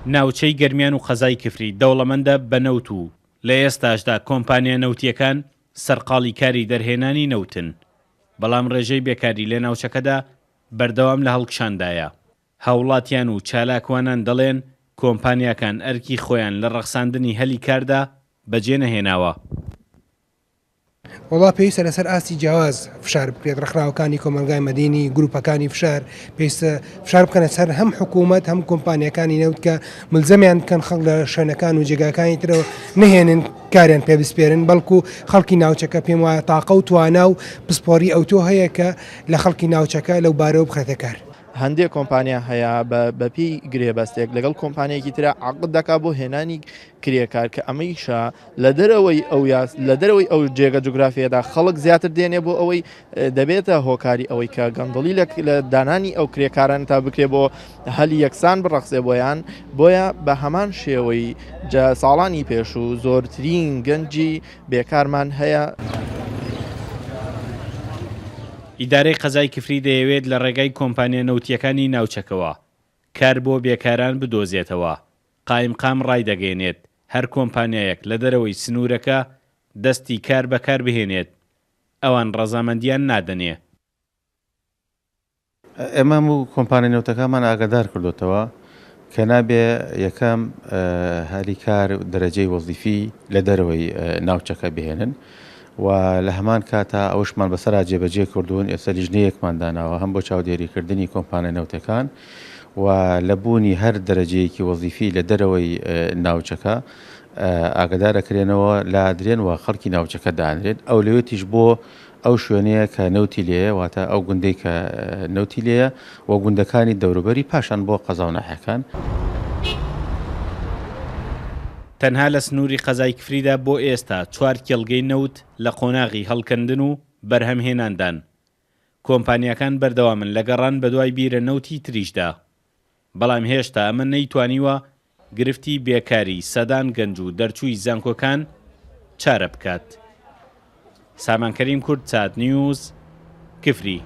ناوچەی گەرمیان و خەزای کفری دەوڵەمەندە بە نەوت و لە ئێستاشدا کۆمپانیا نەوتیەکان سەرقاڵی کاری دەرهێنانی نەوتن، بەڵام ڕێژەی بێکاری لە ناوچەکەدا بەردەوام لە هەڵکشاندایە. هاوڵاتیان و چالاکوانان دەڵێن کۆمپانیاکان ئەرکی خۆیان لە ڕەخساندنی هەلی کاردا بەجێ نەهێناوە. وڵا پێویستە لەسەر ئاستی جیاواز فشار بکرێت، ڕێکخراوەکانی کۆمەلگای مەدینی گروپەکانی فشار پێویستە فشار بکەنە سەر هەم حکوومەت هەم کۆمپانیەکانی نەوت کە ملزەمیان بکەن خەڵک لە شوێنەکان و جێگاکانی ترەوە نهێنن کاریان پێ بسپێرن، بەڵکو خەڵکی ناوچەکە پێم وایە تاقە و توانا و پسپۆری ئەوتۆ هەیە کە لە خەڵکی ناوچەکە لەو بارەوە بخێتە کار. هەندێک کۆمپانیا هەیە بەپی گرێبەستێک لەگەڵ کۆمپانیەکی ترە عقد دەکا بۆ هێنانی کرێکار کە ئەمەیشە لە دەرەوەی ئەو جێگە جوگرافیەدا خەڵک زیاتر دێنێ بۆ ئەوەی دەبێتە هۆکاری ئەوەی کە گەندڵی لە دانانی ئەو کرێکاران تا بکرێ بۆ هەلی یەکسان بڕەخسێ بۆیە بە هەمان شێوەی ساڵانی پێش و زۆرترین گەنجی بێکارمان هەیە. ئیدارەی قەزای کفری دەیەوێت لە ڕێگای کۆمپانیا نەوتیەکانی ناوچەکەوە کار بۆ بێکاران بدۆزێتەوە. قایمقام ڕای دەگەێنێت هەر کۆمپانیایەک لە دەرەوەی سنوورەکە دەستی کار بەکار بهێنێت، ئەوان ڕەزامەندیان نادەنێ. ئێمە و کۆمپانیا نەوتەکانمان ئاگادار کردوتەوە کە نابێ یەکەم هەلی کار دەرەجەی وەزیفی لە دەرەوەی ناوچەکە بهێنن و لە هەمان کاتا ئەوشمان بەسەرا جێبەجێ کردوون. ئێستا لیژنەیەکمان داناوە هەم بۆ چاودێریکردنی کۆمپانیا نەوتەکان و لە بوونی هەر دەرەجەیەکی وەزیفی لە دەرەوەی ناوچەکە ئاگادارەکرێنەوە لا درێن و خەڵکی ناوچەکە دانرێت. ئەو لەوێتیش بۆ ئەو شوێنەیە کە نەوتی لێە واتە ئەو گوندەی کە نەوتی لێە و گوندەکانی دەوروبەری پاشان بۆ قەزا و ناحەکان. تەنها لە سنووری قەزای کفریدا بۆ ئێستا 4 کێڵگەی نەوت لە قۆناغی هەڵکەندن و بەرهەمهێناندان. کۆمپانیەکان بەردەوامن لە گەڕان بە دوای بیرە نەوتی تریشدا، بەڵام هێشتا ئەمە نەیتوانیوە گرفتی بێکاری سەدان گەنج و دەرچووی زانکۆکان چارە بکات. سامان کەریم کورد، چات نیوز، کفری.